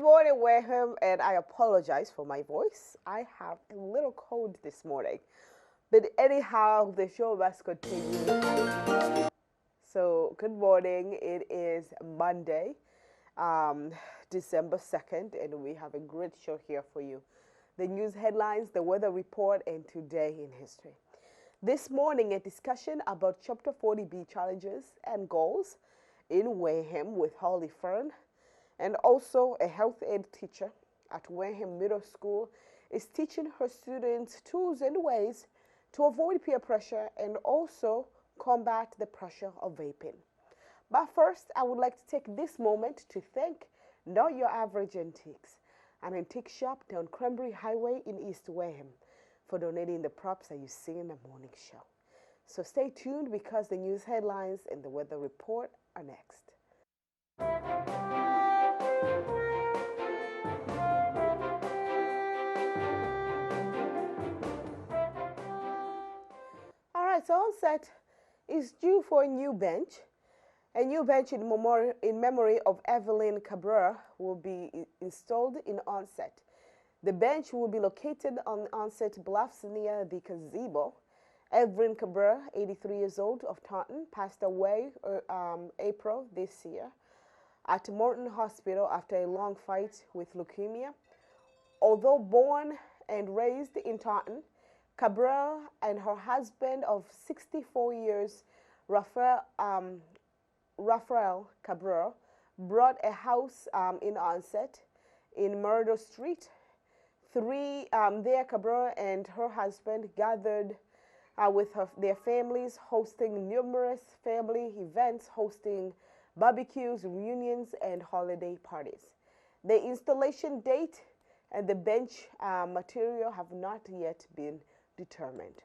morning, Wareham, and I apologize for my voice. I have a little cold this morning. But anyhow, the show must continue. So, good morning. It is Monday, December 2nd, and we have a great show here for you. The news headlines, the weather report, and today in history. This morning, a discussion about Chapter 40B challenges and goals in Wareham with Holly Fern, and also a health aid teacher at Wareham Middle School is teaching her students tools and ways to avoid peer pressure and also combat the pressure of vaping. But first, I would like to take this moment to thank Not Your Average Antiques, an antique shop down Cranberry Highway in East Wareham, for donating the props that you see in the morning show. So stay tuned because the news headlines and the weather report are next. All right, so Onset is due for a new bench. A new bench in memory of Evelyn Cabrera will be installed in Onset. The bench will be located on Onset Bluffs near the gazebo. Evelyn Cabrera, 83 years old, of Taunton, passed away April this year at Morton Hospital after a long fight with leukemia. Although born and raised in Taunton, Cabrera and her husband of 64 years, Raphael Cabrera, bought a house in Onset in Murdo Street. There, Cabrera and her husband gathered with their families, hosting numerous family events, hosting barbecues, reunions, and holiday parties. The installation date and the bench material have not yet been determined.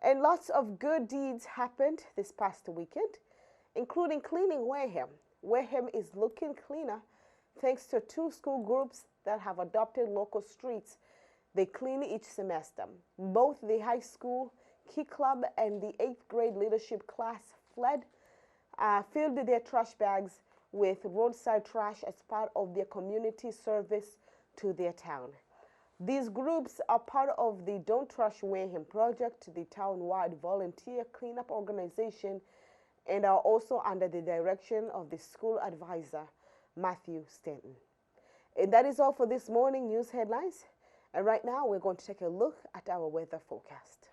And lots of good deeds happened this past weekend, including cleaning Wareham. Wareham is looking cleaner thanks to 2 school groups that have adopted local streets. They clean each semester. Both the high school Key Club and the 8th grade leadership class filled their trash bags with roadside trash as part of their community service to their town. These groups are part of the Don't Trash Wareham project, the town-wide volunteer cleanup organization, and are also under the direction of the school advisor, Matthew Stanton. And that is all for this morning news headlines. And right now, we're going to take a look at our weather forecast.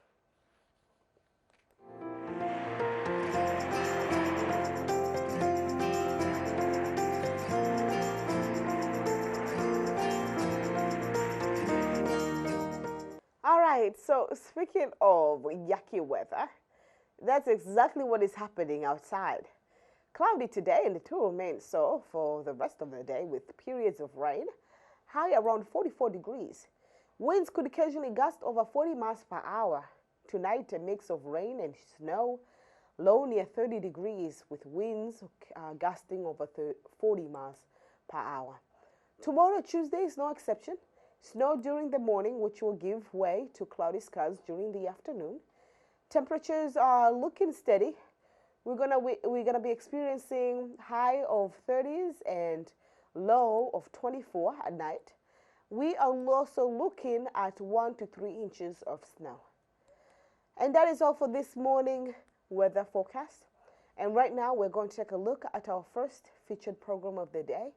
All right, so speaking of yucky weather, that's exactly what is happening outside. Cloudy today, and it will remain so for the rest of the day with periods of rain, high around 44 degrees. Winds could occasionally gust over 40 miles per hour. Tonight, a mix of rain and snow, low near 30 degrees with winds gusting over 40 miles per hour. Tomorrow, Tuesday, is no exception. Snow during the morning, which will give way to cloudy skies during the afternoon. Temperatures are looking steady. We're gonna be experiencing high of 30s and low of 24 at night. We are also looking at 1 to 3 inches of snow. And that is all for this morning weather forecast. And right now we're going to take a look at our first featured program of the day.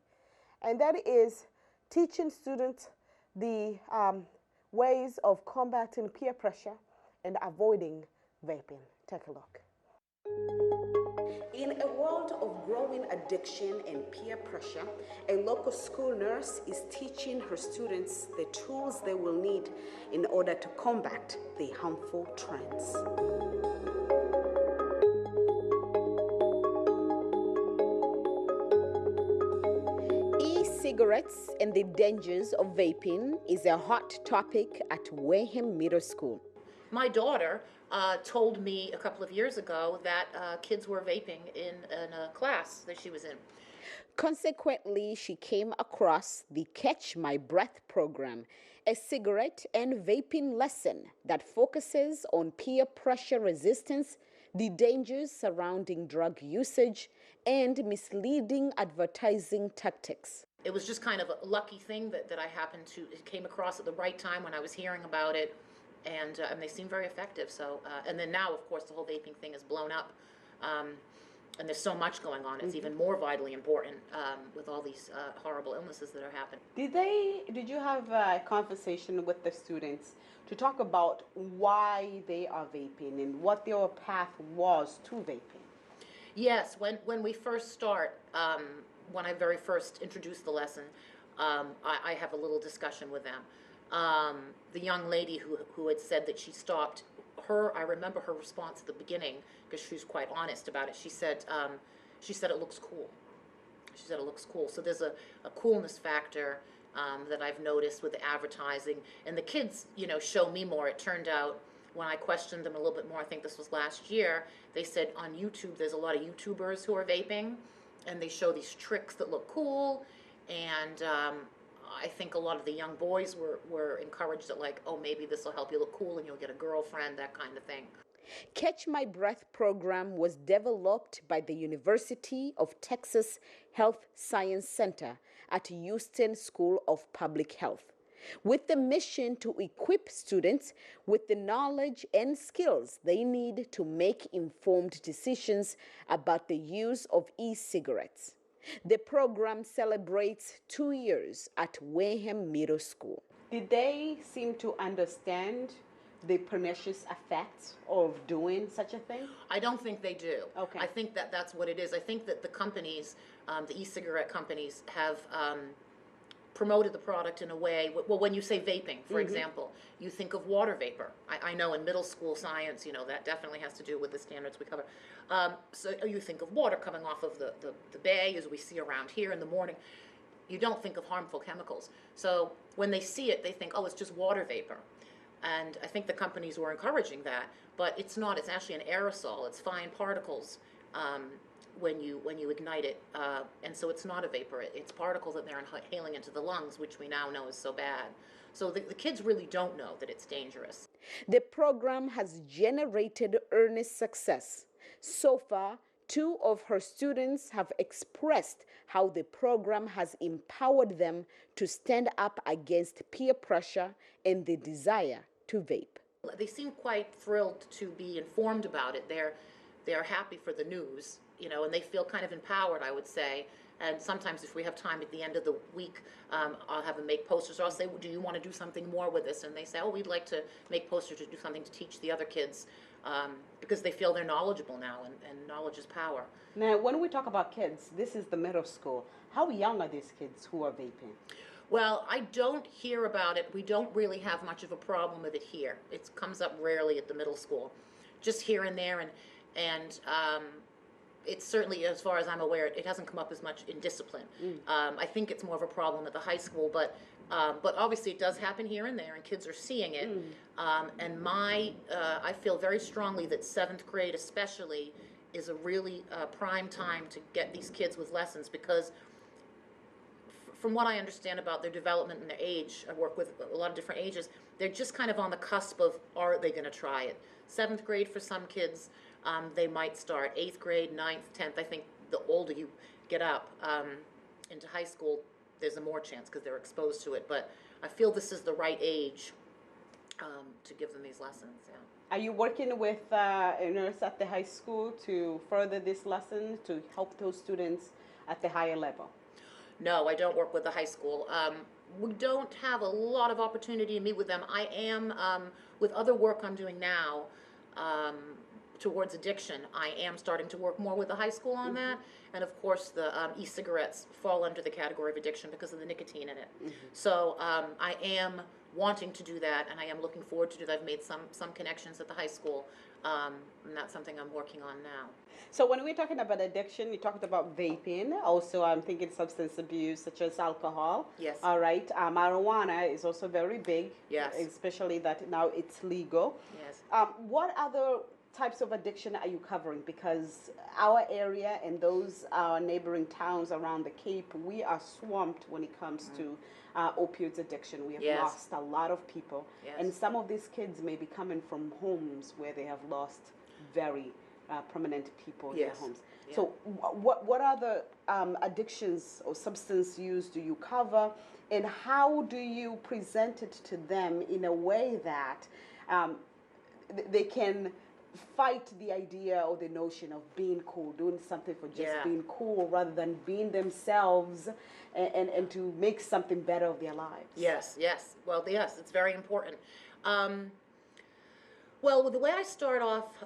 And that is teaching students the ways of combating peer pressure and avoiding vaping. Take a look. In a world of growing addiction and peer pressure, a local school nurse is teaching her students the tools they will need in order to combat the harmful trends. E-cigarettes and the dangers of vaping is a hot topic at Wareham Middle School. My daughter told me a couple of years ago that kids were vaping in a class that she was in. Consequently, she came across the Catch My Breath program, a cigarette and vaping lesson that focuses on peer pressure resistance, the dangers surrounding drug usage, and misleading advertising tactics. it was just kind of a lucky thing that I happened to it came across at the right time when I was hearing about it, and they seem very effective. So and then now, of course, the whole vaping thing is blown up. And there's so much going on. It's even more vitally important with all these horrible illnesses that are happening. Did you have a conversation with the students to talk about why they are vaping and what their path was to vaping? Yes, when we first start, when I very first introduced the lesson, I have a little discussion with them. The young lady who had said that she stopped, I remember her response at the beginning, because she was quite honest about it. She said it looks cool. She said it looks cool. So there's a coolness factor that I've noticed with the advertising. And the kids, show me more. It turned out when I questioned them a little bit more, I think this was last year, they said on YouTube there's a lot of YouTubers who are vaping, and they show these tricks that look cool. And I think a lot of the young boys were encouraged that, like, oh, maybe this will help you look cool and you'll get a girlfriend, that kind of thing. Catch My Breath program was developed by the University of Texas Health Science Center at Houston School of Public Health, with the mission to equip students with the knowledge and skills they need to make informed decisions about the use of e-cigarettes. The program celebrates 2 years at Wareham Middle School. Did they seem to understand the pernicious effects of doing such a thing? I don't think they do. Okay. I think that's what it is. I think that the companies, the e-cigarette companies, have promoted the product in a way. Well, when you say vaping, for example, you think of water vapor. I know in middle school science, that definitely has to do with the standards we cover. So you think of water coming off of the bay, as we see around here in the morning. You don't think of harmful chemicals. So when they see it, they think, oh, it's just water vapor. And I think the companies were encouraging that, but it's not. It's actually an aerosol. It's fine particles when you ignite it, and so it's not a vapor. It's particles that they're inhaling into the lungs, which we now know is so bad. So the kids really don't know that it's dangerous. The program has generated earnest success. So far, 2 of her students have expressed how the program has empowered them to stand up against peer pressure and the desire to vape. They seem quite thrilled to be informed about it. They're happy for the news, and they feel kind of empowered, I would say. And sometimes if we have time at the end of the week, I'll have them make posters, or I'll say, well, do you want to do something more with this? And they say, oh, we'd like to make posters to do something to teach the other kids, because they feel they're knowledgeable now, and knowledge is power. Now, when we talk about kids, this is the middle school. How young are these kids who are vaping? Well, I don't hear about it. We don't really have much of a problem with it here. It comes up rarely at the middle school, just here and there, and it's certainly, as far as I'm aware, it hasn't come up as much in discipline. I think it's more of a problem at the high school, but obviously it does happen here and there, and kids are seeing it. And I feel very strongly that 7th grade especially is a really prime time to get these kids with lessons, because from what I understand about their development and their age, I work with a lot of different ages, they're just kind of on the cusp of, are they going to try it? 7th grade for some kids, they might start. 8th grade, 9th, 10th, I think the older you get up into high school, there's a more chance because they're exposed to it. But I feel this is the right age to give them these lessons, yeah. Are you working with a nurse at the high school to further this lesson, to help those students at the higher level? No, I don't work with the high school. We don't have a lot of opportunity to meet with them. I am, with other work I'm doing now towards addiction, I am starting to work more with the high school on that. And of course, the e-cigarettes fall under the category of addiction because of the nicotine in it. So I am wanting to do that, and I am looking forward to do that. I've made some connections at the high school, and that's something I'm working on now. So when we're talking about addiction, you talked about vaping. Also, I'm thinking substance abuse, such as alcohol. Yes. All right. Marijuana is also very big. Yes. Especially that now it's legal. Yes. What other types of addiction are you covering? Because our area and those neighboring towns around the Cape, we are swamped when it comes to opioids addiction. We have lost a lot of people. And some of these kids may be coming from homes where they have lost very prominent people in their Yes. homes. Yeah. So, what other addictions or substance use do you cover, and how do you present it to them in a way that they can fight the idea or the notion of being cool, doing something for just Yeah. being cool rather than being themselves and to make something better of their lives? Yes, yes. Well, yes, it's very important. Um, well, the way I start off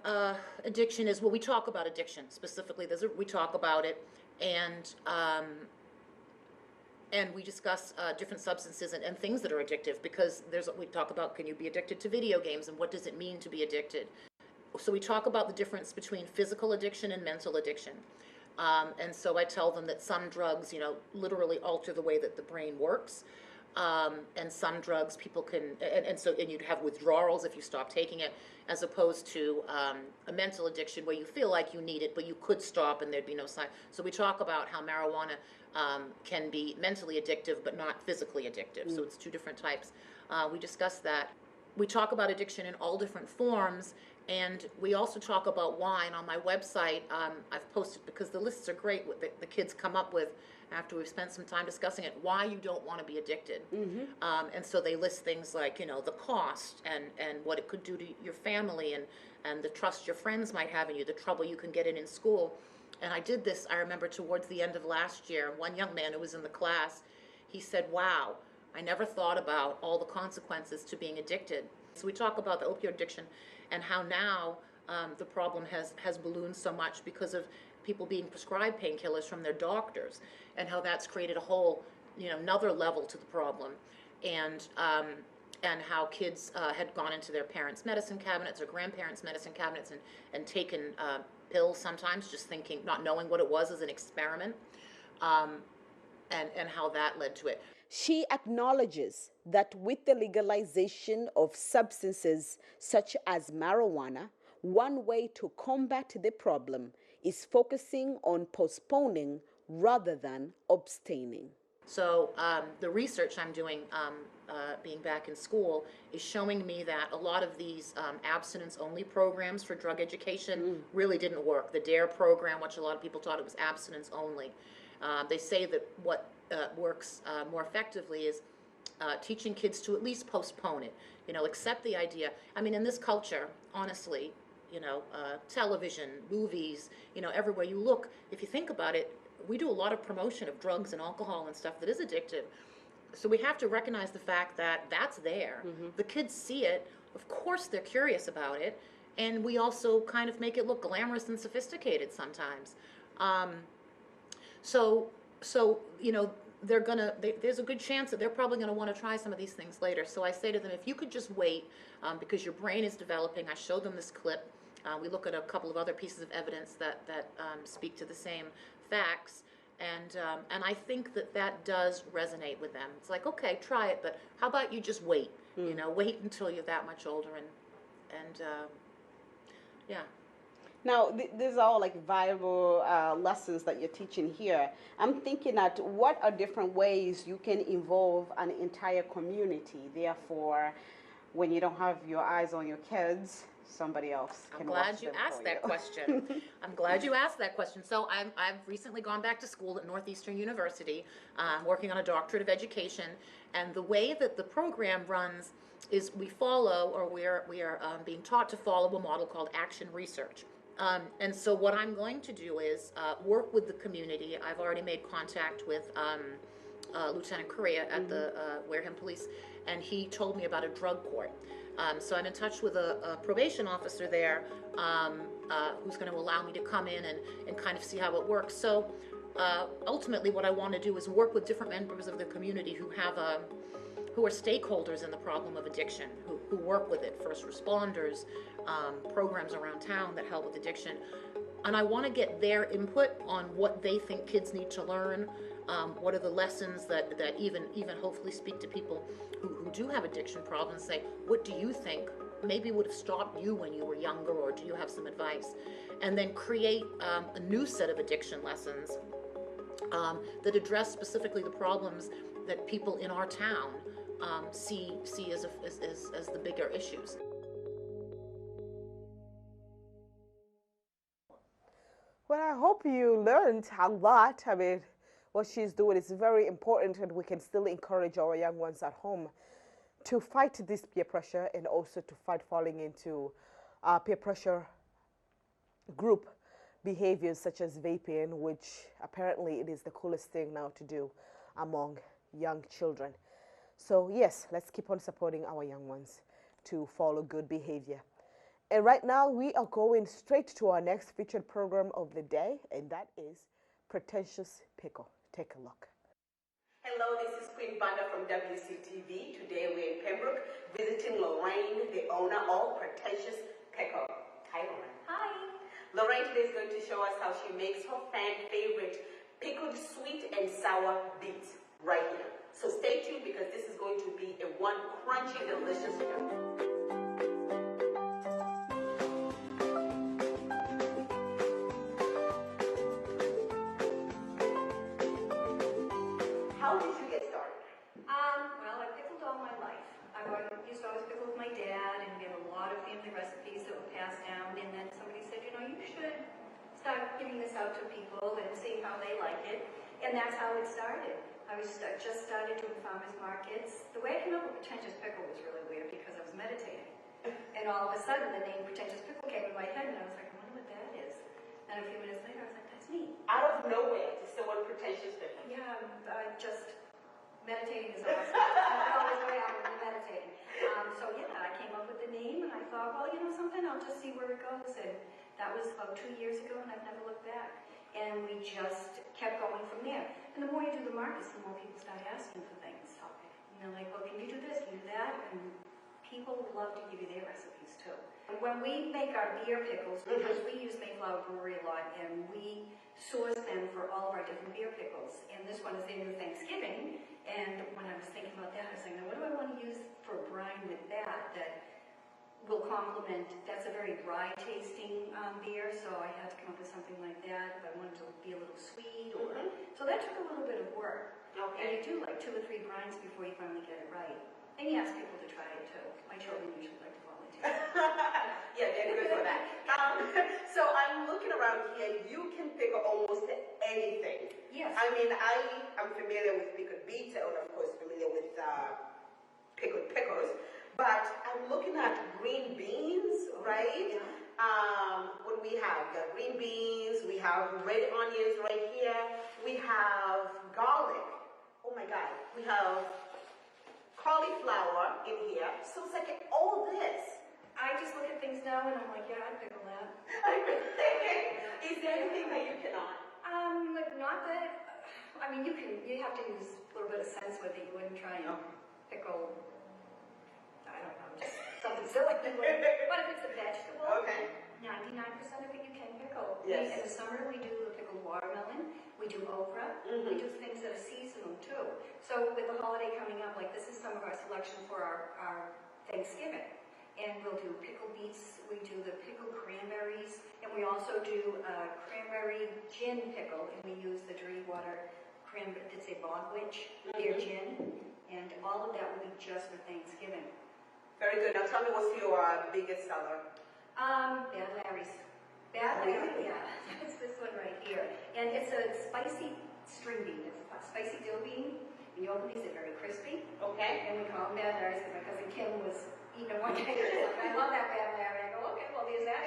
addiction is, well, we talk about addiction specifically. We talk about it, and we discuss different substances and things that are addictive, because we talk about, can you be addicted to video games, and what does it mean to be addicted? So we talk about the difference between physical addiction and mental addiction. And so I tell them that some drugs, literally alter the way that the brain works. And some drugs people can, and you'd have withdrawals if you stop taking it, as opposed to a mental addiction where you feel like you need it, but you could stop and there'd be no sign. So we talk about how marijuana can be mentally addictive, but not physically addictive. So it's two different types. We discuss that. We talk about addiction in all different forms, and we also talk about why. And on my website, I've posted, because the lists are great, what the kids come up with after we've spent some time discussing it, why you don't want to be addicted. And so they list things like, the cost and what it could do to your family, and the trust your friends might have in you, the trouble you can get in school. And I did this, I remember, towards the end of last year. One young man who was in the class, he said, wow, I never thought about all the consequences to being addicted. So we talk about the opioid addiction and how now the problem has ballooned so much because of people being prescribed painkillers from their doctors, and how that's created a whole, another level to the problem. And how kids had gone into their parents' medicine cabinets or grandparents' medicine cabinets and taken pills sometimes, just thinking, not knowing what it was as an experiment, and how that led to it. She acknowledges that with the legalization of substances such as marijuana, one way to combat the problem is focusing on postponing rather than abstaining. So the research I'm doing, being back in school, is showing me that a lot of these abstinence-only programs for drug education really didn't work. The DARE program, which a lot of people thought it was abstinence-only. They say that what works more effectively is teaching kids to at least postpone it, accept the idea. I mean, in this culture, honestly, television, movies, everywhere you look, if you think about it, we do a lot of promotion of drugs and alcohol and stuff that is addictive. So we have to recognize the fact that that's there. The kids see it. Of course they're curious about it. And we also kind of make it look glamorous and sophisticated sometimes. So there's a good chance that they're probably going to want to try some of these things later. So I say to them, if you could just wait, because your brain is developing. I show them this clip. We look at a couple of other pieces of evidence that speak to the same facts, and I think that does resonate with them. It's like, okay, try it, but how about you just wait? Wait until you're that much older, and yeah. Now, these are all like viable lessons that you're teaching here. I'm thinking at what are different ways you can involve an entire community. Therefore, when you don't have your eyes on your kids, somebody else can watch them. I'm glad you asked that question. I'm glad you asked that question. So I've recently gone back to school at Northeastern University, working on a doctorate of education, and the way that the program runs is we are being taught to follow a model called action research. And so what I'm going to do is work with the community. I've already made contact with Lieutenant Correa at the Wareham Police, and he told me about a drug court. So I'm in touch with a probation officer there who's going to allow me to come in and kind of see how it works. So ultimately what I want to do is work with different members of the community who are stakeholders in the problem of addiction, who work with it, first responders, programs around town that help with addiction. And I want to get their input on what they think kids need to learn, what are the lessons that even hopefully speak to people who do have addiction problems, say, what do you think maybe would have stopped you when you were younger, or do you have some advice? And then create a new set of addiction lessons that address specifically the problems that people in our town see as the bigger issues. Well, I hope you learned a lot. I mean, what she's doing is very important, and we can still encourage our young ones at home to fight this peer pressure and also to fight falling into peer pressure group behaviors such as vaping, which apparently it is the coolest thing now to do among young children. So, yes, let's keep on supporting our young ones to follow good behavior. And right now, we are going straight to our next featured program of the day, and that is Pretentious Pickle. Take a look. Hello, this is Queen Banda from WCTV. Today we're in Pembroke visiting Lorraine, the owner of Pretentious Pickle. Hi, Lorraine. Hi. Lorraine today is going to show us how she makes her fan favorite pickled sweet and sour beets right here. So stay tuned because this is going to be a one crunchy, delicious meal. How did you get started? Well, I pickled all my life. I used to always pickle with my dad, and we have a lot of family recipes that were passed down. And then somebody said, you know, you should start giving this out to people and see how they like it. And that's how it started. I just started doing farmers markets. The way I came up with Pretentious Pickle was really weird because I was meditating. And all of a sudden, the name Pretentious Pickle came in my head, and I was like, I wonder what that is. And a few minutes later, I was like, that's me. Out of nowhere, just someone pretentious pickle. Yeah, just meditating is awesome. Not always the way I'm meditating. So yeah, I came up with the name, and I thought, well, you know something, I'll just see where it goes. And that was about 2 years ago, and I've never looked back. And we just kept going from there. And the more you do the markets, the more people start asking for things. And they're like, well, can you do this, can you do that? And people love to give you their recipes too. And when we make our beer pickles, because we use Mayflower Brewery a lot, and we source them for all of our different beer pickles. And this one is their new Thanksgiving. And when I was thinking about that, I was thinking, what do I want to use for a brine with that will complement? That's a very dry tasting beer, so I had to come up with something like that. If I wanted to be a little sweet, or so that took a little bit of work. Okay. And you do like 2 or 3 brines before you finally get it right. And you ask people to try it too. My children usually like to volunteer. Yeah, they're good for that. So I'm looking around here. You can pickle almost anything. Yes. I mean, I am familiar with pickled beets, and of course familiar with pickled pickles. But I'm looking at green beans, right? Yeah. What do we have? We have green beans. We have red onions right here. We have garlic. Oh my God. We have cauliflower in here. So it's like all this. I just look at things now and I'm like, yeah, I'd pickle that. Is there anything that you cannot? Not that, I mean, you have to use a little bit of sense with it. You wouldn't try and pickle, I don't know, just something silly. But if it's a vegetable, Okay. 99% of it you can pickle. Yes. In the summer we do the pickled watermelon, we do okra, we do things that are seasonal too. So with the holiday coming up, like this is some of our selection for our Thanksgiving. And we'll do pickled beets, we do the pickled cranberries, and we also do cranberry gin pickle, and we use the dirty water cranberry, it's a bogwitch, their gin, and all of that will be just for Thanksgiving. Very good. Now tell me what's your biggest seller? Bad Larry's. Bad Larry, yeah, that's this one right here. And it's a spicy string bean, it's a spicy dill bean. When you open these, they're very crispy. Okay. And we call them Bad Larry's because my cousin Kim was eating one day. I love that Bad Larry. I go, okay, well, there's that.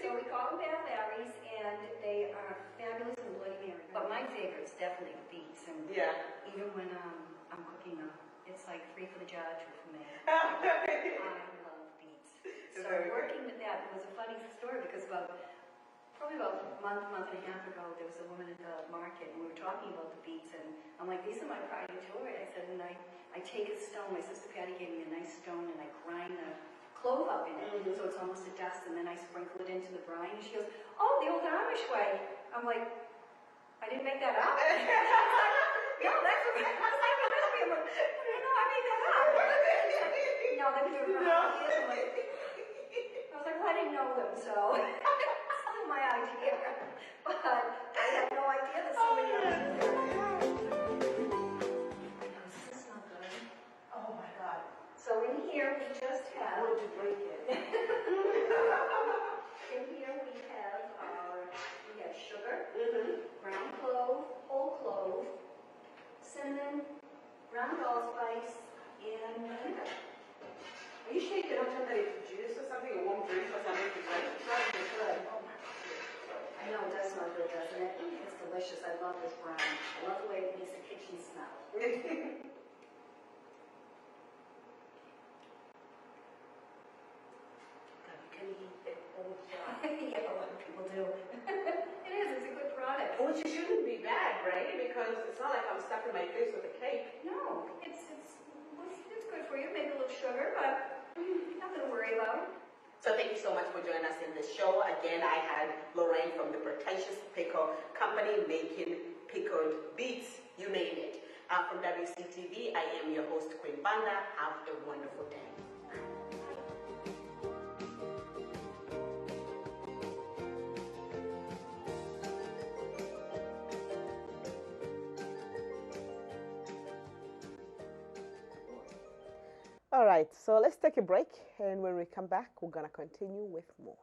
So we call them Bad Larry's, and they are fabulous and Bloody Mary. But my favorite is definitely the beets. And Yeah. even when I'm cooking them, it's like 3 for the judge or for me. I love beets. So working with that was a funny story because probably about a month and a half ago, there was a woman at the market, and we were talking about the beets, and I'm like, these are my pride and joy. I said, and I take a stone, my sister Patty gave me a nice stone, and I grind the clove up in it, so it's almost a dust, and then I sprinkle it into the brine, and she goes, oh, the old Amish way. I'm like, I didn't make that up. No, that's what I was like, I'm like, I made that up. No, they've been doing it for 100 years. I was like, well, I didn't know them, so this is my idea. But I had no idea that somebody else did that. This is not good. Oh my God. So in here we just I have, wanted to break it. in here we have our, we got sure you cannot turn that into juice or something, a warm drink or something to drink? Oh my I know it does smell good, doesn't it? It's delicious. I love this brown. I love the way it makes the kitchen smell. Can you eat it all the time? Yeah, a lot of people do. It is. It's a good product. Which shouldn't be bad, right? Because it's not like I'm stuffing my face with a cake. No, it's good for you. Maybe a little sugar, but nothing to worry about. So thank you so much for joining us in this show. Again, I had Lorraine from the Pretentious Pickle Company making pickled beets, you name it. From WCTV, I am your host, Queen Banda. Have a wonderful day. All right, so let's take a break, and when we come back, we're going to continue with more.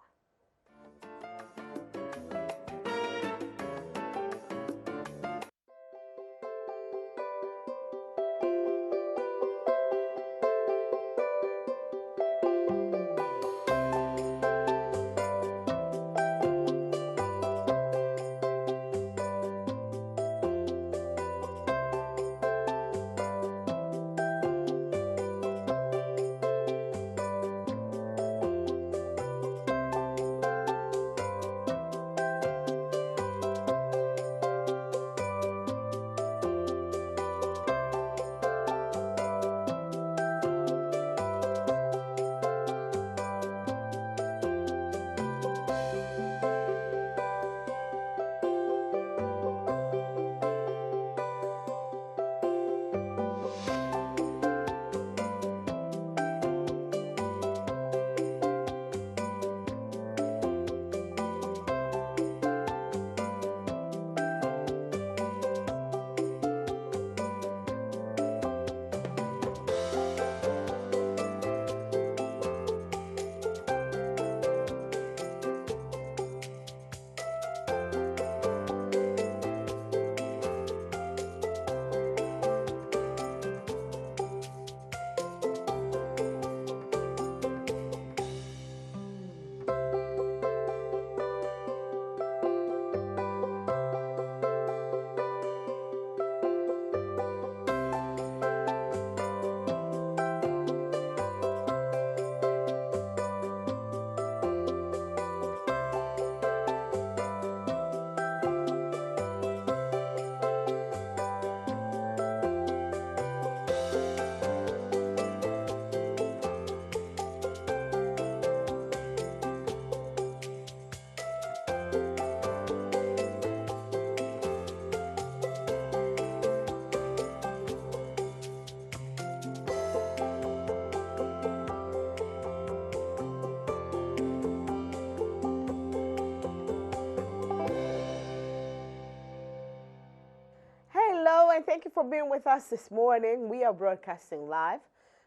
Hello, and thank you for being with us this morning. We are broadcasting live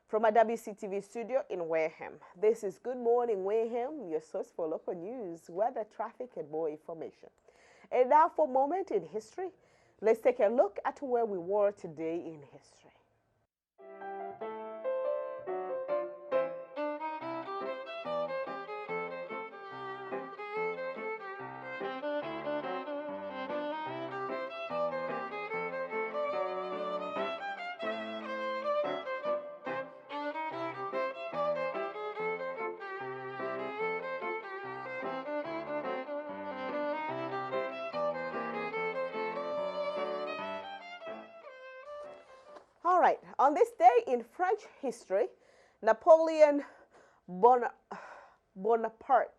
from a WCTV studio in Wareham. This is Good Morning Wareham, your source for local news, weather, traffic, and more information. And now for a moment in history, let's take a look at where we were today in history. All right, on this day in French history, Napoleon Bonaparte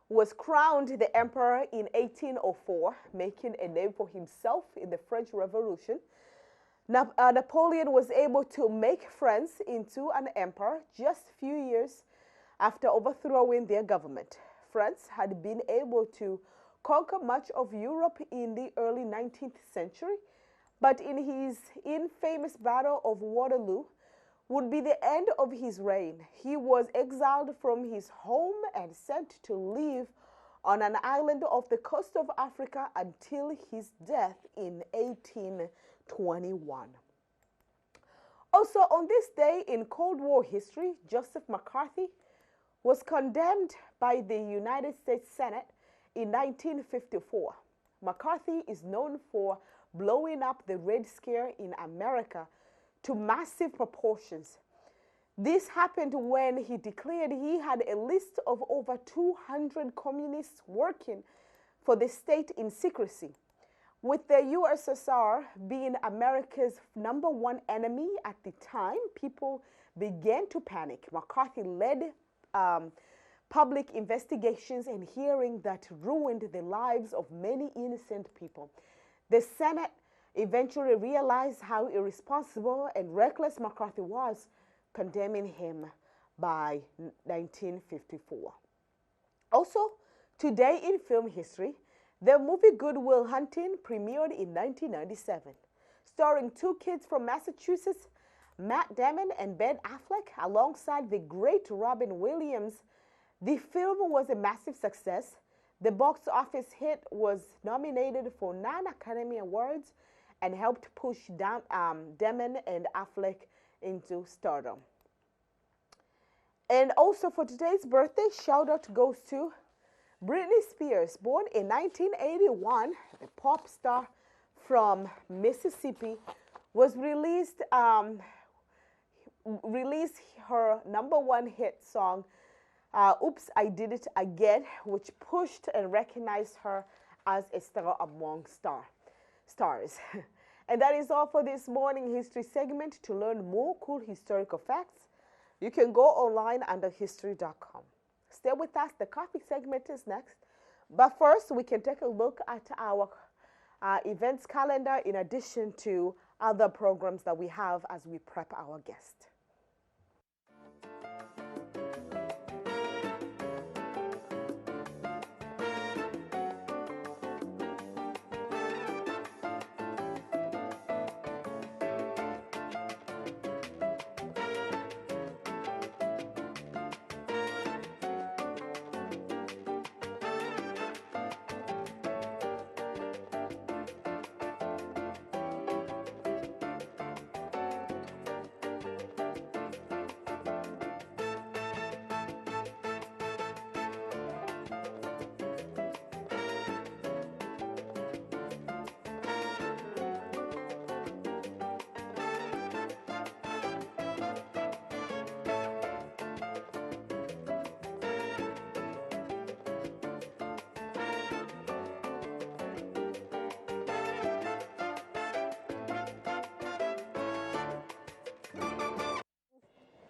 was crowned the emperor in 1804, making a name for himself in the French Revolution. Napoleon was able to make France into an empire just a few years after overthrowing their government. France had been able to conquer much of Europe in the early 19th century, but in his infamous Battle of Waterloo would be the end of his reign. He was exiled from his home and sent to live on an island off the coast of Africa until his death in 1821. Also, on this day in Cold War history, Joseph McCarthy was condemned by the United States Senate in 1954. McCarthy is known for blowing up the Red Scare in America to massive proportions. This happened when he declared he had a list of over 200 communists working for the state in secrecy. With the USSR being America's #1 enemy at the time, people began to panic. McCarthy led public investigations and hearings that ruined the lives of many innocent people. The Senate eventually realized how irresponsible and reckless McCarthy was, condemning him by 1954. Also, today in film history, the movie Good Will Hunting premiered in 1997, starring two kids from Massachusetts, Matt Damon and Ben Affleck, alongside the great Robin Williams. The film was a massive success. The box office hit was nominated for 9 Academy Awards and helped push Damon and Affleck into stardom. And also for today's birthday, shout out goes to Britney Spears, born in 1981, the pop star from Mississippi, was released her #1 hit song, Oops, I Did It Again, which pushed and recognized her as a star among stars. And that is all for this morning history segment. To learn more cool historical facts, you can go online under history.com. Stay with us. The coffee segment is next. But first, we can take a look at our events calendar in addition to other programs that we have as we prep our guest.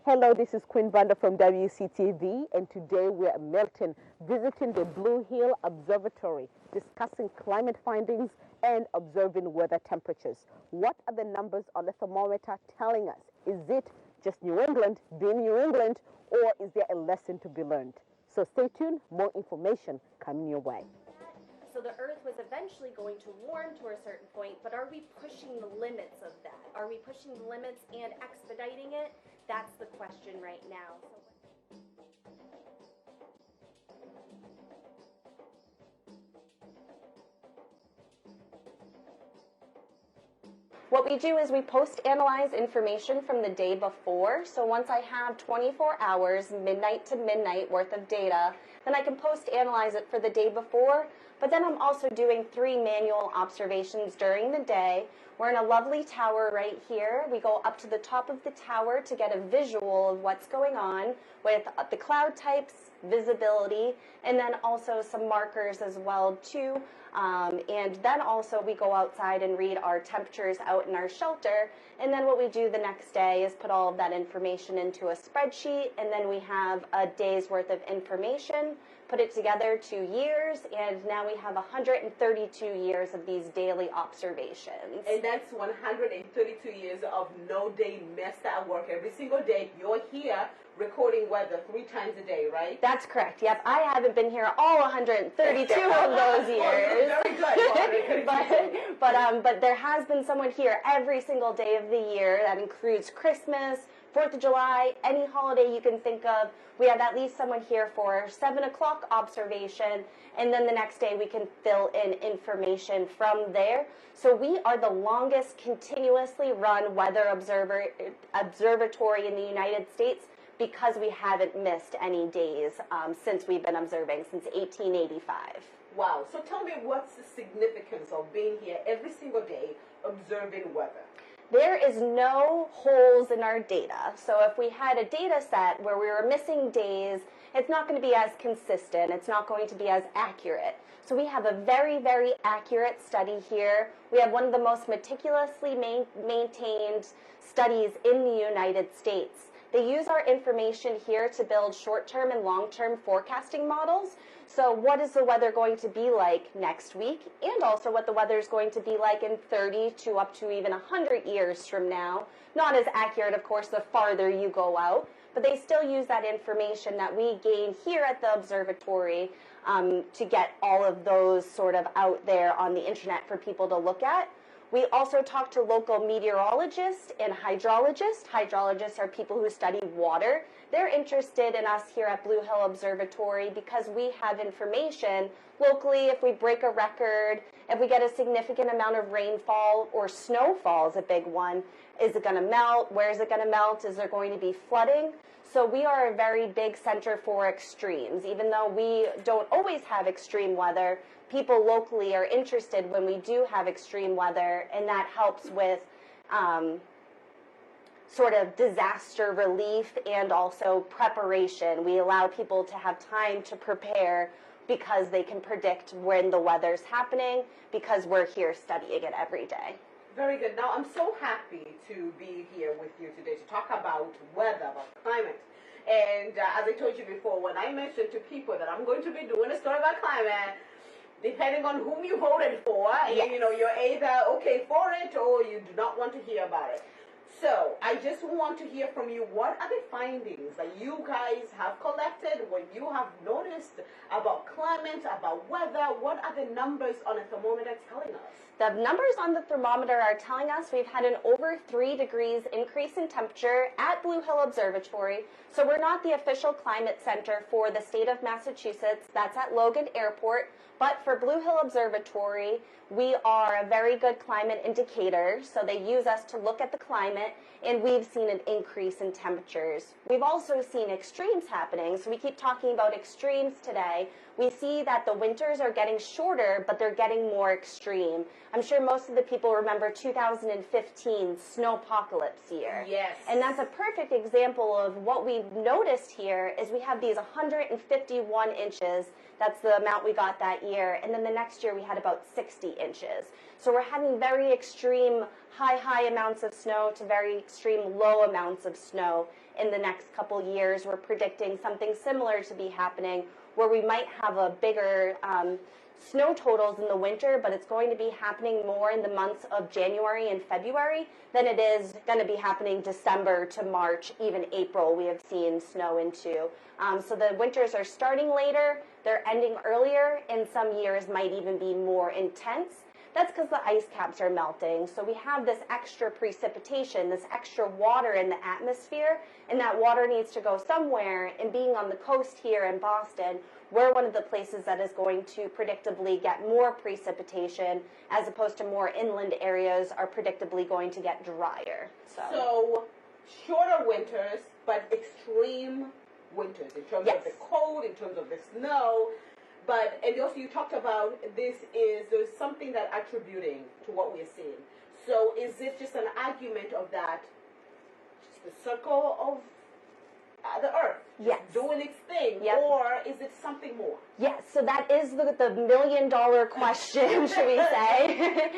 Hello, this is Queen Brenda from WCTV, and today we're at Milton visiting the Blue Hill Observatory, discussing climate findings and observing weather temperatures. What are the numbers on the thermometer telling us? Is it just New England being New England, or is there a lesson to be learned? So stay tuned, more information coming your way. So the Earth was eventually going to warm to a certain point, but are we pushing the limits of that? Are we pushing the limits and expediting it? That's the question right now. What we do is we post-analyze information from the day before. So once I have 24 hours, midnight to midnight worth of data, then I can post-analyze it for the day before. But then I'm also doing 3 manual observations during the day. We're in a lovely tower right here. We go up to the top of the tower to get a visual of what's going on with the cloud types, visibility, and then also some markers as well too. And then also we go outside and read our temperatures out in our shelter. And then what we do the next day is put all of that information into a spreadsheet, and then we have a day's worth of information, put it together 2 years, and now we have 132 years of these daily observations. And that's 132 years of no day missed at work. Every single day you're here recording weather 3 times a day, right? That's correct. Yep, I haven't been here all 132 of those years. Very good. But there has been someone here every single day of the year. That includes Christmas, 4th of July, any holiday you can think of, we have at least someone here for 7 o'clock observation, and then the next day we can fill in information from there. So we are the longest continuously run weather observatory in the United States because we haven't missed any days since we've been observing, since 1885. Wow. So tell me, what's the significance of being here every single day observing weather? There is no holes in our data. So if we had a data set where we were missing days, it's not going to be as consistent. It's not going to be as accurate. So we have a very, very accurate study here. We have one of the most meticulously maintained studies in the United States. They use our information here to build short-term and long-term forecasting models. So what is the weather going to be like next week, and also what the weather is going to be like in 30 to up to even 100 years from now. Not as accurate, of course, the farther you go out, but they still use that information that we gain here at the observatory to get all of those sort of out there on the internet for people to look at. We also talk to local meteorologists and hydrologists. Hydrologists are people who study water. They're interested in us here at Blue Hill Observatory because we have information locally. If we break a record, if we get a significant amount of rainfall, or snowfall is a big one, is it going to melt? Where is it going to melt? Is there going to be flooding? So we are a very big center for extremes. Even though we don't always have extreme weather, people locally are interested when we do have extreme weather, and that helps with sort of disaster relief and also preparation. We allow people to have time to prepare because they can predict when the weather's happening, because we're here studying it every day. Very good. Now, I'm so happy to be here with you today to talk about weather, about climate. And as I told you before, when I mentioned to people that I'm going to be doing a story about climate, depending on whom you voted for, yes, you know, you're either okay for it or you do not want to hear about it. So I just want to hear from you, what are the findings that you guys have collected, what you have noticed about climate, about weather? What are the numbers on a thermometer telling us? The numbers on the thermometer are telling us we've had an over 3 degrees increase in temperature at Blue Hill Observatory. So we're not the official climate center for the state of Massachusetts. That's at Logan Airport. But for Blue Hill Observatory, we are a very good climate indicator. So they use us to look at the climate, and we've seen an increase in temperatures. We've also seen extremes happening. So we keep talking about extremes today. We see that the winters are getting shorter, but they're getting more extreme. I'm sure most of the people remember 2015 snowpocalypse year. Yes. And that's a perfect example of what we've noticed here is we have these 151 inches. That's the amount we got that year. And then the next year we had about 60 inches. So we're having very extreme high amounts of snow to very extreme low amounts of snow in the next couple years. We're predicting something similar to be happening, where we might have a bigger snow totals in the winter, but it's going to be happening more in the months of January and February than it is going to be happening December to March, even April we have seen snow into. So the winters are starting later, they're ending earlier, and some years might even be more intense. That's because the ice caps are melting. So we have this extra precipitation, this extra water in the atmosphere, and that water needs to go somewhere. And being on the coast here in Boston, we're one of the places that is going to predictably get more precipitation, as opposed to more inland areas are predictably going to get drier. So shorter winters, but extreme winters in terms of the cold, in terms of the snow. But, and also you talked about there's something that attributing to what we're seeing. So is it just an argument of that, just the circle of the earth doing its thing, or is it something more? Yes, so that is the million-dollar question, should we say.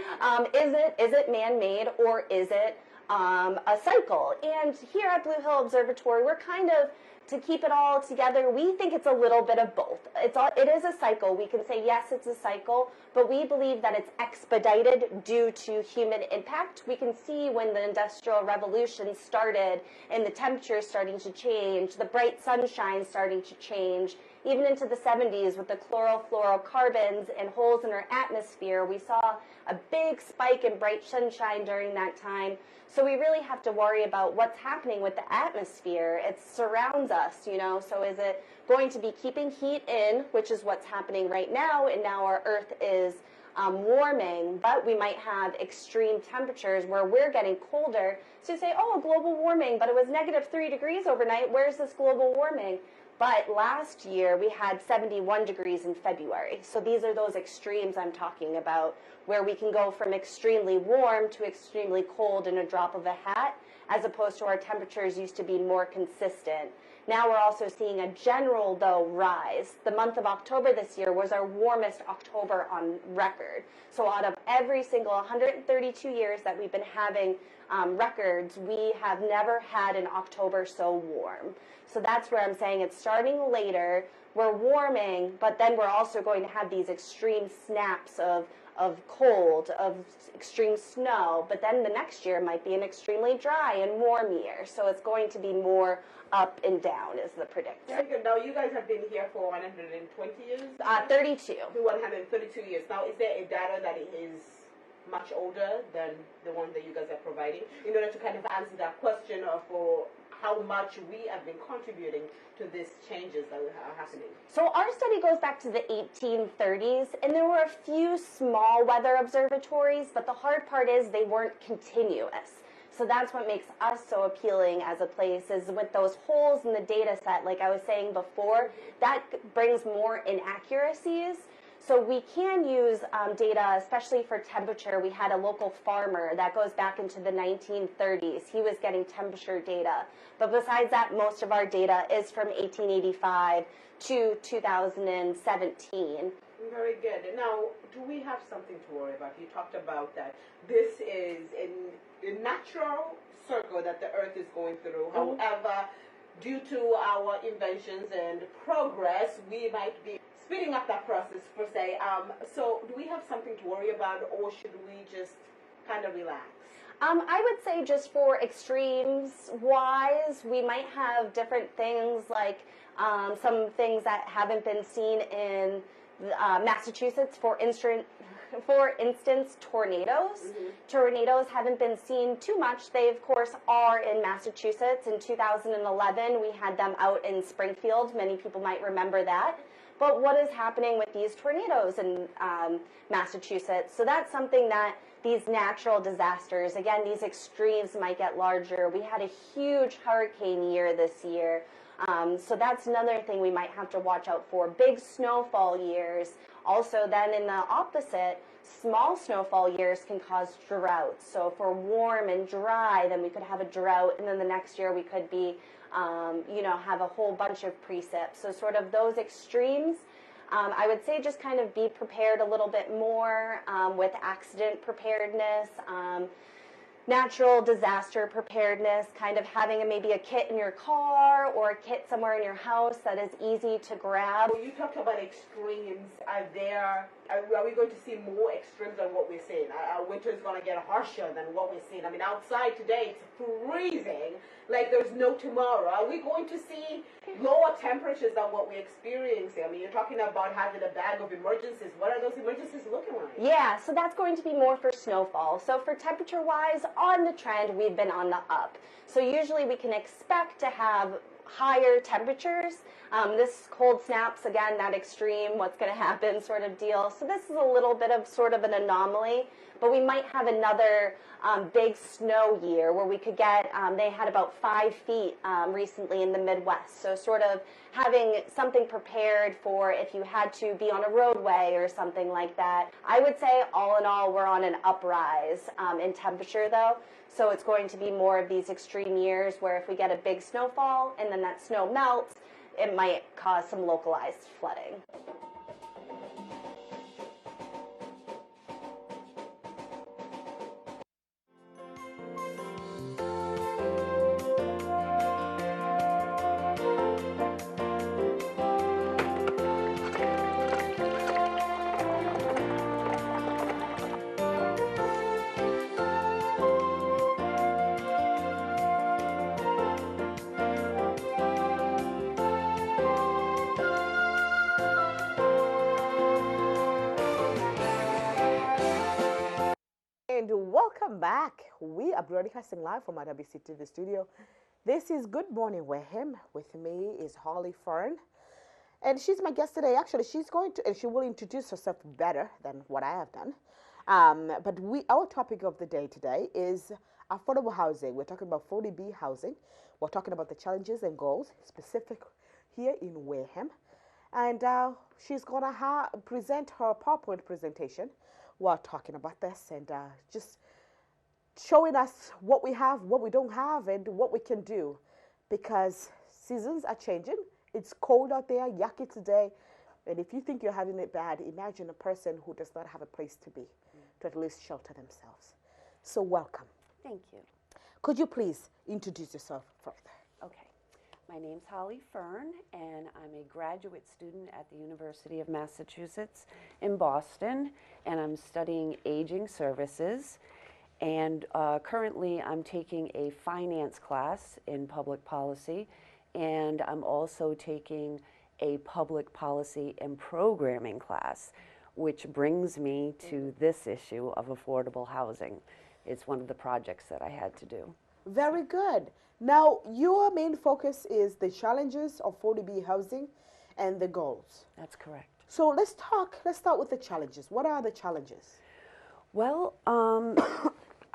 Is it man-made, or is it a cycle? And here at Blue Hill Observatory, we're kind of, to keep it all together, we think it's a little bit of both. It is a cycle. We can say, yes, it's a cycle, but we believe that it's expedited due to human impact. We can see when the Industrial Revolution started and the temperature starting to change, the bright sunshine starting to change, even into the 70s with the chlorofluorocarbons and holes in our atmosphere. We saw a big spike in bright sunshine during that time. So we really have to worry about what's happening with the atmosphere. It surrounds us, you know, so is it going to be keeping heat in, which is what's happening right now, and now our Earth is warming, but we might have extreme temperatures where we're getting colder. So you say, oh, global warming, but it was -3 degrees overnight. Where's this global warming? But last year we had 71 degrees in February. So these are those extremes I'm talking about, where we can go from extremely warm to extremely cold in a drop of a hat, as opposed to our temperatures used to be more consistent. Now we're also seeing a general, though, rise. The month of October this year was our warmest October on record. So out of every single 132 years that we've been having records, we have never had an October so warm. So that's where I'm saying it's starting later. We're warming, but then we're also going to have these extreme snaps of cold, of extreme snow, but then the next year might be an extremely dry and warm year. So it's going to be more up and down is the prediction. Very good. Now, you guys have been here for 120 years? 32. 132 years. Now, is there a data that is much older than the one that you guys are providing, in order to kind of answer that question of how much we have been contributing to these changes that are happening? So our study goes back to the 1830s, and there were a few small weather observatories, but the hard part is they weren't continuous. So that's what makes us so appealing as a place, is with those holes in the data set, like I was saying before, that brings more inaccuracies. So we can use data, especially for temperature. We had a local farmer that goes back into the 1930s. He was getting temperature data. But besides that, most of our data is from 1885 to 2017. Very good. Now, do we have something to worry about? You talked about that this is a natural circle that the Earth is going through. However, due to our inventions and progress, we might be speeding up that process, per se. So do we have something to worry about, or should we just kind of relax? I would say just for extremes wise, we might have different things like some things that haven't been seen in Massachusetts, for instance, tornadoes. Mm-hmm. Tornadoes haven't been seen too much. They, of course, are in Massachusetts. In 2011, we had them out in Springfield. Many people might remember that. But what is happening with these tornadoes in Massachusetts? So that's something that these natural disasters, again, these extremes might get larger. We had a huge hurricane year this year. So that's another thing we might have to watch out for. Big snowfall years. Also, then in the opposite, small snowfall years can cause droughts. So if we're warm and dry, then we could have a drought, and then the next year we could be, have a whole bunch of precip. So sort of those extremes, I would say just kind of be prepared a little bit more with accident preparedness, natural disaster preparedness, kind of having maybe a kit in your car or a kit somewhere in your house that is easy to grab. Well, you talked about extremes. Are we going to see more extremes than what we're seeing? Our winter is going to get harsher than what we're seeing. I mean, outside today it's freezing, like there's no tomorrow. Are we going to see lower temperatures than what we're experiencing? I mean, you're talking about having a bag of emergencies. What are those emergencies looking like? Yeah, so that's going to be more for snowfall. So for temperature-wise, on the trend, we've been on the up. So usually we can expect to have higher temperatures. This cold snaps, again, that extreme, what's going to happen sort of deal. So this is a little bit of sort of an anomaly, but we might have another big snow year where we could get, they had about 5 feet recently in the Midwest. So sort of having something prepared for if you had to be on a roadway or something like that. I would say all in all, we're on an uprise in temperature though. So it's going to be more of these extreme years where if we get a big snowfall and then that snow melts, it might cause some localized flooding. and welcome back. We are broadcasting live from our WCTV studio. This is Good Morning Wareham. With me is Holly Fern, and she's my guest today. Actually, she's going to, and she will introduce herself better than what I have done. But our topic of the day today is affordable housing. We're talking about 40B housing. We're talking about the challenges and goals specific here in Wareham. And she's going to present her PowerPoint presentation while talking about this and just showing us what we have, what we don't have, and what we can do. Because seasons are changing. It's cold out there, yucky today. And if you think you're having it bad, imagine a person who does not have a place to be, to at least shelter themselves. So welcome. Thank you. Could you please introduce yourself further? Okay. My name's Holly Fern, and I'm a graduate student at the University of Massachusetts in Boston, and I'm studying aging services. And currently, I'm taking a finance class in public policy, and I'm also taking a public policy and programming class, which brings me to this issue of affordable housing. It's one of the projects that I had to do. Very good. Now, your main focus is the challenges of 40B housing and the goals. That's correct. So let's start with the challenges. What are the challenges? Well,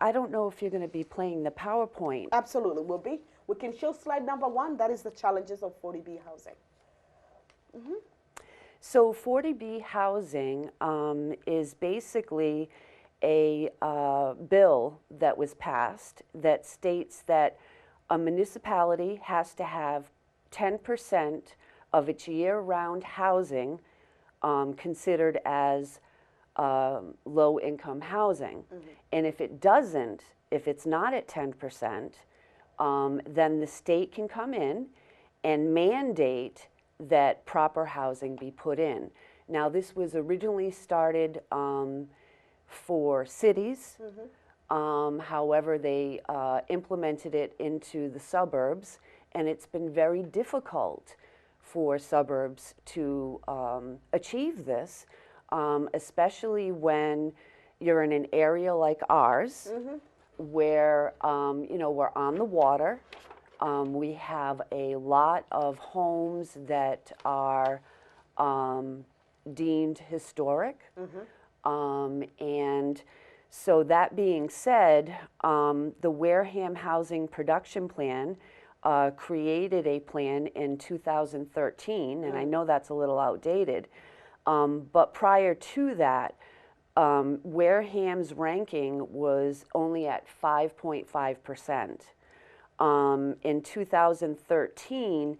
I don't know if you're going to be playing the PowerPoint. Absolutely, will be. We can show slide number 1. That is the challenges of 40B housing. So 40B housing is basically a bill that was passed that states that a municipality has to have 10% of its year-round housing considered as low-income housing. And if it doesn't, if it's not at 10%, then the state can come in and mandate that proper housing be put in. Now, this was originally started for cities. However, they implemented it into the suburbs, and it's been very difficult for suburbs to achieve this, especially when you're in an area like ours, where you know, we're on the water. We have a lot of homes that are deemed historic. And so that being said, the Wareham Housing Production Plan created a plan in 2013, and I know that's a little outdated, but prior to that, Wareham's ranking was only at 5.5%. In 2013,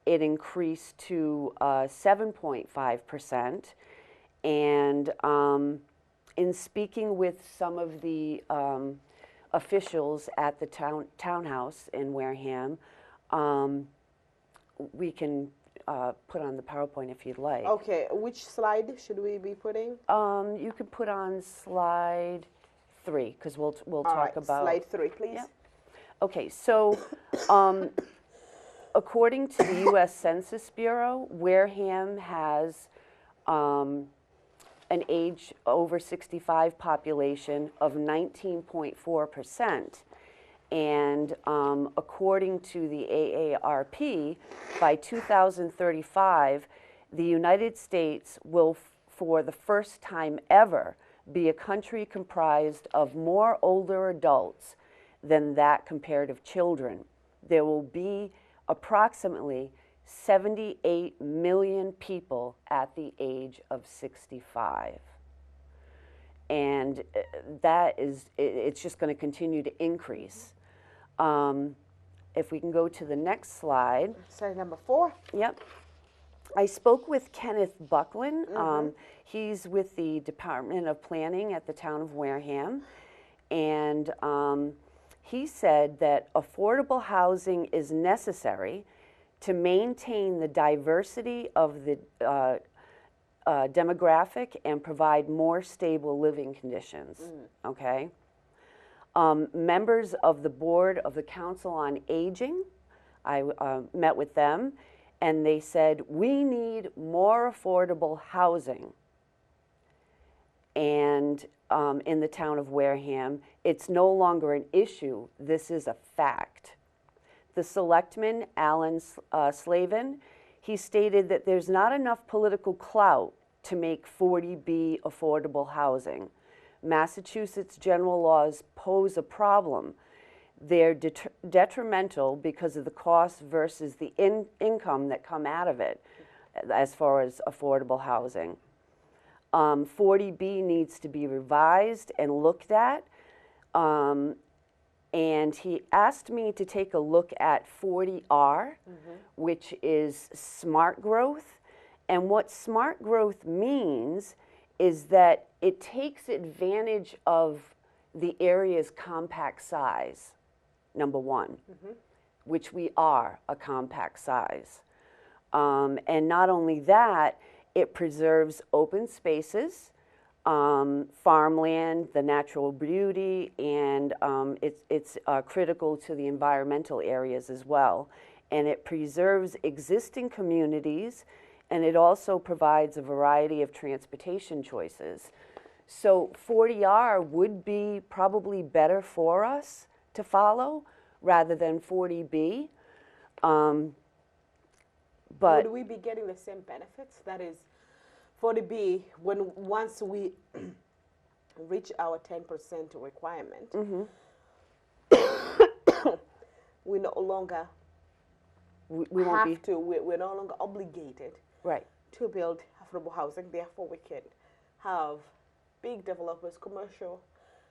it increased to 7.5%. And in speaking with some of the officials at the townhouse in Wareham, we can put on the PowerPoint if you'd like. Okay, which slide should we be putting? You could put on slide 3, because we'll All talk right, about slide 3, please. Yeah. Okay, so according to the U.S. Census Bureau, Wareham has an age over 65 population of 19.4%. And according to the AARP, by 2035, the United States will, for the first time ever, be a country comprised of more older adults than that compared of children. There will be approximately 78 million people at the age of 65. And that is, it's just going to continue to increase. If we can go to the next slide. Slide number 4. Yep. I spoke with Kenneth Buckland. He's with the Department of Planning at the town of Wareham. And he said that affordable housing is necessary to maintain the diversity of the demographic and provide more stable living conditions. Okay? Members of the Board of the Council on Aging, I met with them, and they said, we need more affordable housing. And in the town of Wareham. It's no longer an issue. This is a fact. The selectman, Alan Slavin, he stated that there's not enough political clout to make 40B affordable housing. Massachusetts general laws pose a problem. They're detrimental because of the cost versus the income that come out of it as far as affordable housing. 40B needs to be revised and looked at. And he asked me to take a look at 40R, which is smart growth. And what smart growth means is that it takes advantage of the area's compact size, number one, which we are a compact size. And not only that, it preserves open spaces, farmland, the natural beauty, and it's critical to the environmental areas as well. And it preserves existing communities, and it also provides a variety of transportation choices. So 40R would be probably better for us to follow rather than 40B. But would we be getting the same benefits? That is, 40B, once we reach our 10% requirement, we no longer we won't be, we're no longer obligated right, to build affordable housing. Therefore, we can have big developers, commercial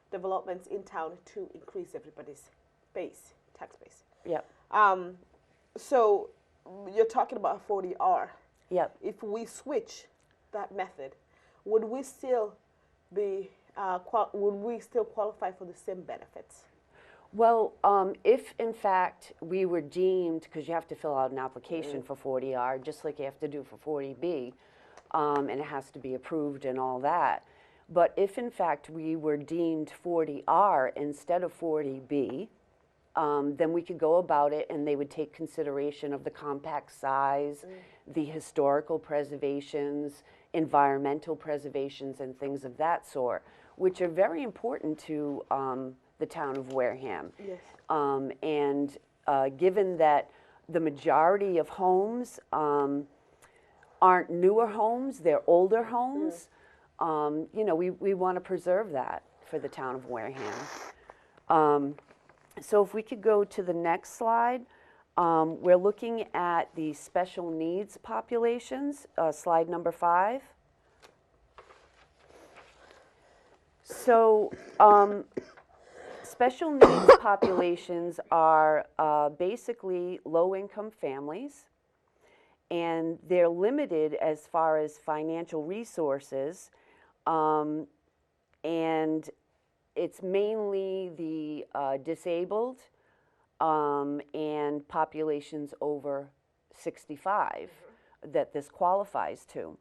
developments in town to increase everybody's tax base. yep, So you're talking about 40R. yep. If we switch that method, would we still be would we still qualify for the same benefits? Well, if in fact we were deemed, because you have to fill out an application for 40R, just like you have to do for 40B, and it has to be approved and all that. But if in fact we were deemed 40R instead of 40B, then we could go about it and they would take consideration of the compact size, the historical preservations, environmental preservations, and things of that sort, which are very important to the town of Wareham. Yes. And given that the majority of homes aren't newer homes, they're older homes, you know, we want to preserve that for the town of Wareham. So if we could go to the next slide, we're looking at the special needs populations, slide number 5. So special needs populations are basically low-income families, and they're limited as far as financial resources, and it's mainly the disabled and populations over 65 that this qualifies to.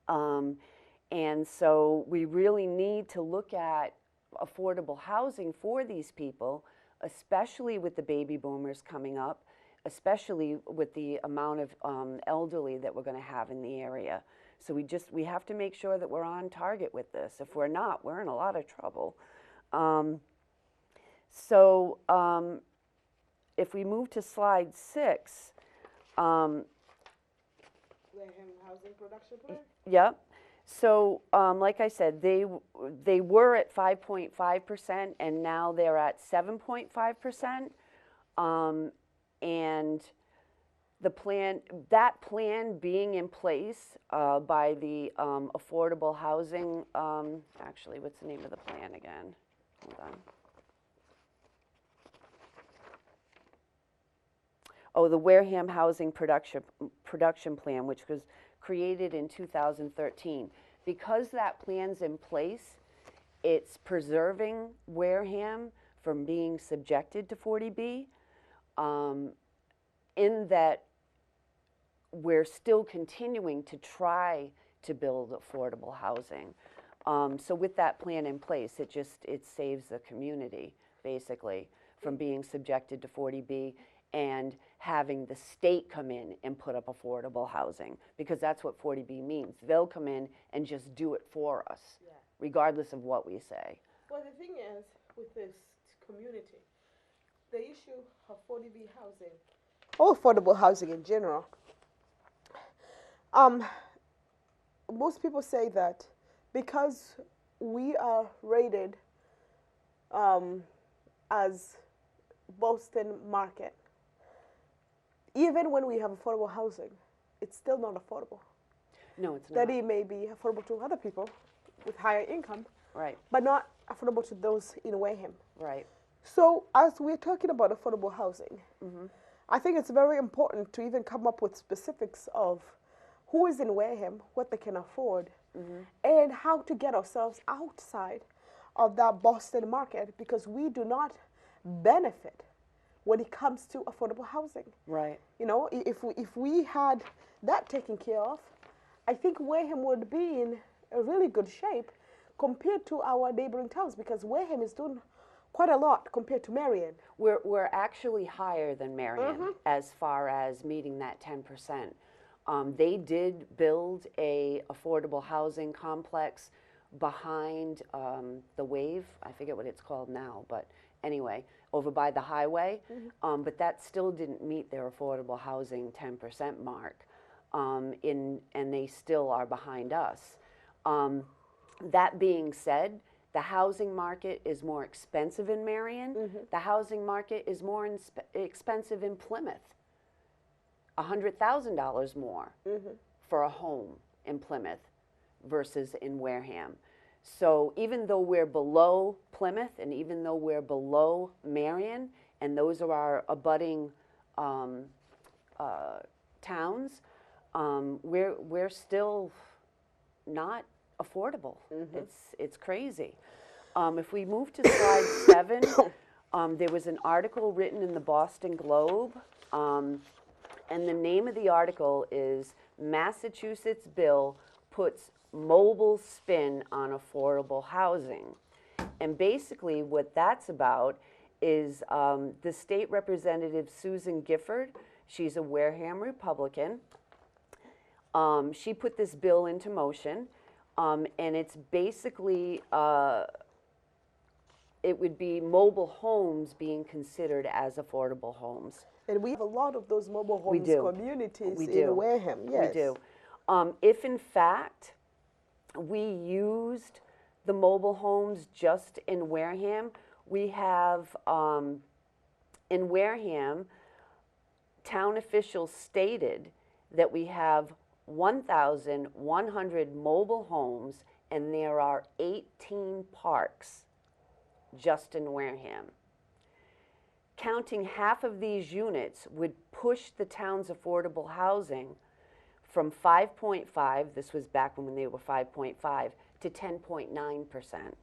And so we really need to look at affordable housing for these people, especially with the baby boomers coming up, especially with the amount of elderly that we're going to have in the area. So we have to make sure that we're on target with this. If we're not, we're in a lot of trouble. If we move to slide 6, Wareham Housing Production Plan? yep. So like I said, they were at 5.5%, and now they're at 7.5%. And that plan being in place by the affordable housing, actually, what's the name of the plan again? Hold on. Oh, the Wareham Housing Production Plan, which was created in 2013. Because that plan's in place, it's preserving Wareham from being subjected to 40B, in that we're still continuing to try to build affordable housing. So with that plan in place, it saves the community, basically, from being subjected to 40B and having the state come in and put up affordable housing, because that's what 40B means. They'll come in and just do it for us, regardless of what we say. Well, the thing is, with this community, the issue of 40B housing, or affordable housing in general, um, most people say that because we are rated as Boston market, even when we have affordable housing, it's still not affordable. No, it's not. That it may be affordable to other people with higher income, Right, but not affordable to those in Wareham. right. So, as we're talking about affordable housing, I think it's very important to even come up with specifics of who is in Wareham, what they can afford, and how to get ourselves outside of that Boston market, because we do not benefit when it comes to affordable housing. Right. You know, if we had that taken care of, I think Wareham would be in a really good shape compared to our neighboring towns, because Wareham is doing quite a lot compared to Marion. We're actually higher than Marion as far as meeting that 10%. They did build a affordable housing complex behind the Wave. I forget what it's called now, but anyway, over by the highway. But that still didn't meet their affordable housing 10% mark, and they still are behind us. That being said, the housing market is more expensive in Marion. The housing market is more expensive in Plymouth. $100,000 more for a home in Plymouth versus in Wareham. So even though we're below Plymouth and even though we're below Marion, and those are our abutting towns, we're still not affordable. It's crazy. If we move to slide 7, there was an article written in the Boston Globe, and the name of the article is Massachusetts Bill Puts Mobile Spin on Affordable Housing. And basically what that's about is the state representative Susan Gifford. She's a Wareham Republican. She put this bill into motion, and it's basically, it would be mobile homes being considered as affordable homes. And we have a lot of those mobile We homes do. communities We in do. Wareham. Yes. We do. If in fact we used the mobile homes just in Wareham, we have, in Wareham, town officials stated that we have 1,100 mobile homes and there are 18 parks just in Wareham. Counting half of these units would push the town's affordable housing from 5.5, this was back when they were 5.5, to 10.9%.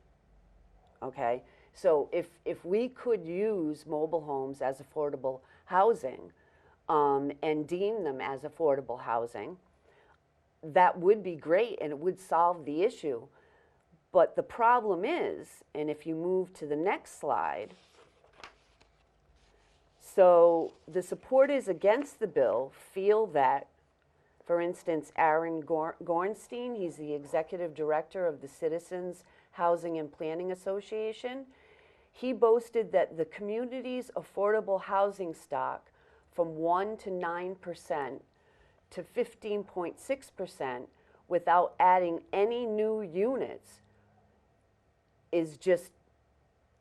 Okay? So if we could use mobile homes as affordable housing and deem them as affordable housing, that would be great and it would solve the issue. But the problem is, and if you move to the next slide, so the supporters against the bill feel that, for instance, Aaron Gornstein, he's the executive director of the Citizens Housing and Planning Association. He boasted that the community's affordable housing stock from 1 to 9% to 15.6% without adding any new units is just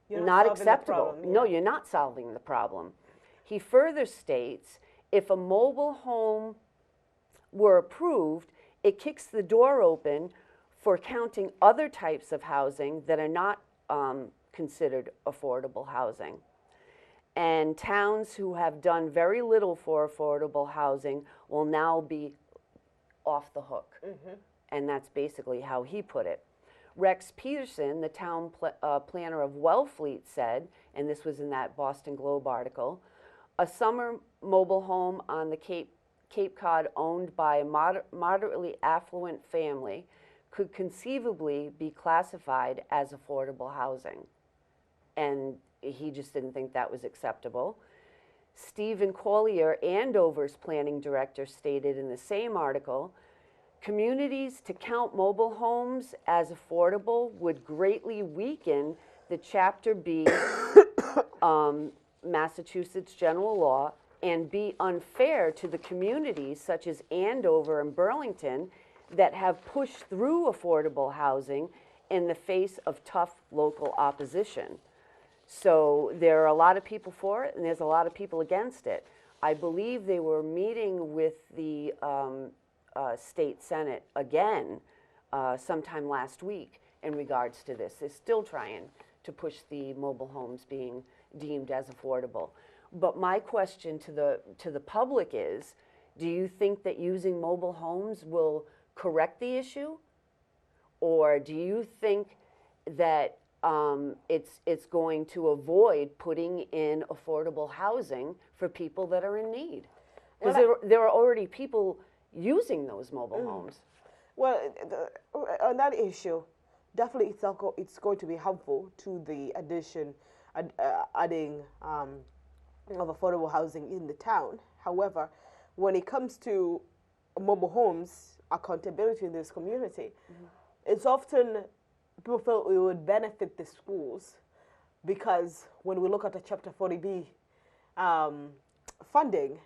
not acceptable. Problem, yeah. No, you're not solving the problem. He further states, if a mobile home were approved, it kicks the door open for counting other types of housing that are not considered affordable housing. And towns who have done very little for affordable housing will now be off the hook. And that's basically how he put it. Rex Peterson, the town planner of Wellfleet, said, and this was in that Boston Globe article, a summer mobile home on the Cape Cod owned by a moderately affluent family could conceivably be classified as affordable housing. And he just didn't think that was acceptable. Stephen Collier, Andover's planning director, stated in the same article, Communities to count mobile homes as affordable would greatly weaken the Chapter B Massachusetts general law and be unfair to the communities such as Andover and Burlington that have pushed through affordable housing in the face of tough local opposition. So there are a lot of people for it and there's a lot of people against it. I believe they were meeting with the state senate again sometime last week in regards to this. They're still trying to push the mobile homes being deemed as affordable. But my question to the public is, do you think that using mobile homes will correct the issue? Or do you think that it's going to avoid putting in affordable housing for people that are in need? Because there are already people using those mobile homes. Well, on that issue, definitely it's going to be helpful to the adding of affordable housing in the town. However, when it comes to mobile homes, accountability in this community, it's often people feel it would benefit the schools because when we look at the Chapter 40B funding,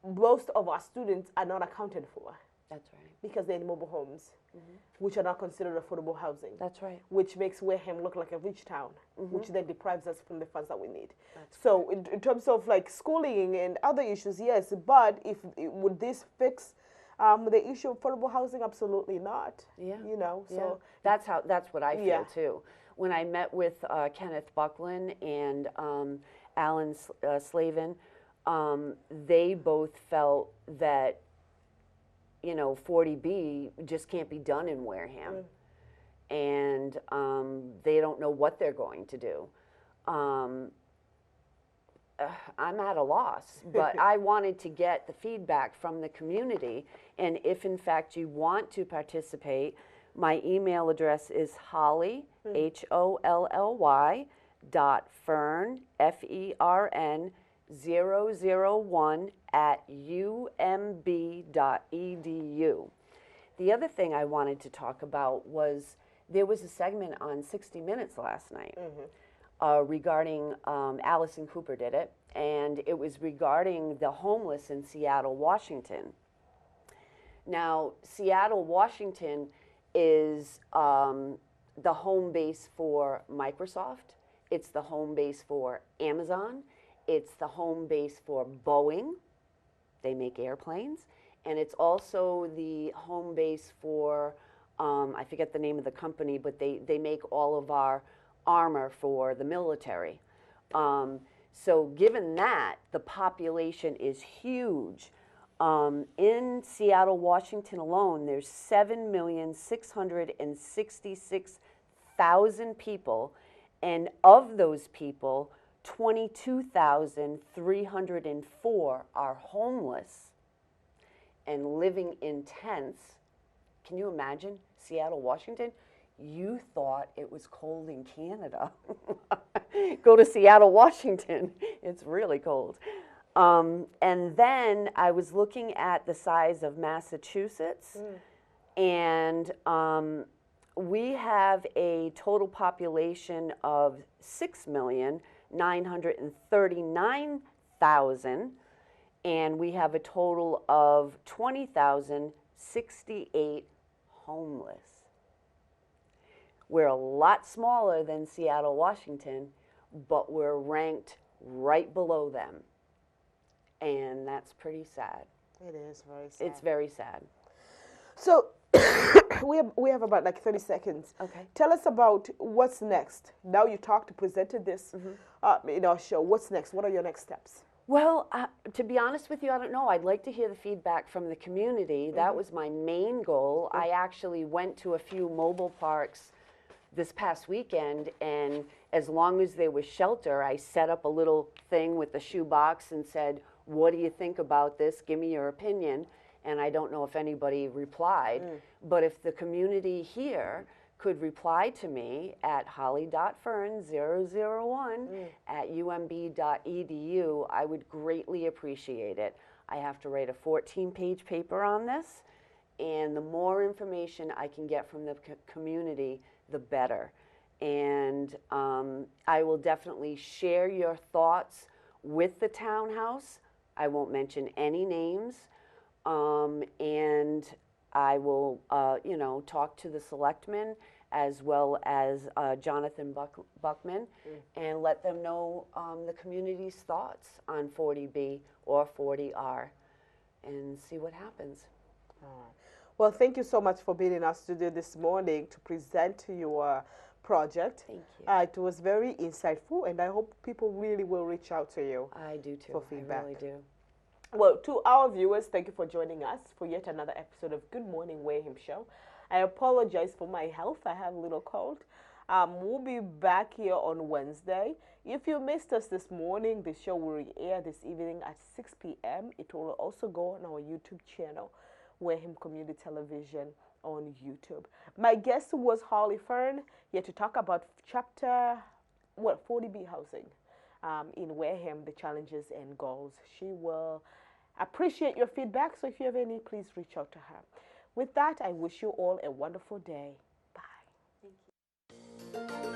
most of our students are not accounted for. That's right. Because they're in mobile homes, which are not considered affordable housing. That's right. Which makes Wareham look like a rich town, which then deprives us from the funds that we need. That's so in terms of like schooling and other issues, yes, but would this fix the issue of affordable housing? Absolutely not. Yeah. You know, so that's what I feel Yeah. too. When I met with Kenneth Buckland and Alan Slavin, they both felt that 40B just can't be done in Wareham, and they don't know what they're going to do. I'm at a loss, but I wanted to get the feedback from the community, and if in fact you want to participate, my email address is Holly, HOLLY, .fern, FERN, 001 at umb.edu. The other thing I wanted to talk about was there was a segment on 60 Minutes last night regarding, Allison Cooper did it, and it was regarding the homeless in Seattle, Washington. Now, Seattle, Washington is the home base for Microsoft. It's the home base for Amazon. It's the home base for Boeing. They make airplanes. And it's also the home base for, I forget the name of the company, but they make all of our armor for the military. So given that, the population is huge. In Seattle, Washington alone, there's 7,666,000 people. And of those people, 22,304 are homeless and living in tents. Can you imagine Seattle, Washington? You thought it was cold in Canada. Go to Seattle, Washington. It's really cold. And then I was looking at the size of Massachusetts, and we have a total population of 6,939,000, and we have a total of 20,068 homeless. We're a lot smaller than Seattle, Washington, but we're ranked right below them. And that's pretty sad. it is very sad. It's very sad. So we have about like 30 seconds. Okay. Tell us about what's next. Now you presented this in our show. What's next? What are your next steps? Well, to be honest with you, I don't know. I'd like to hear the feedback from the community. That was my main goal. I actually went to a few mobile parks this past weekend, and as long as there was shelter, I set up a little thing with the shoebox and said, what do you think about this? Give me your opinion. And I don't know if anybody replied, but if the community here could reply to me at holly.fern001 at umb.edu, I would greatly appreciate it. I have to write a 14-page paper on this, And the more information I can get from the community, the better. And I will definitely share your thoughts with the townhouse. I won't mention any names. And I will, you know, talk to the selectmen as well as Jonathan Buckman and let them know the community's thoughts on 40B or 40R and see what happens. All right. Well, thank you so much for being in our studio this morning to present your project. Thank you. It was very insightful, and I hope people really will reach out to you. I do too. For feedback. I really do. Well, to our viewers, thank you for joining us for yet another episode of Good Morning Wareham Show. I apologize for my health. I have a little cold. We'll be back here on Wednesday. If you missed us this morning, the show will air this evening at 6 p.m. It will also go on our YouTube channel, Wareham Community Television on YouTube. My guest was Holly Fern, here to talk about chapter 40B housing in Wareham, the challenges and goals. She will appreciate your feedback, so if you have any, please reach out to her. With that, I wish you all a wonderful day. Bye. Thank you.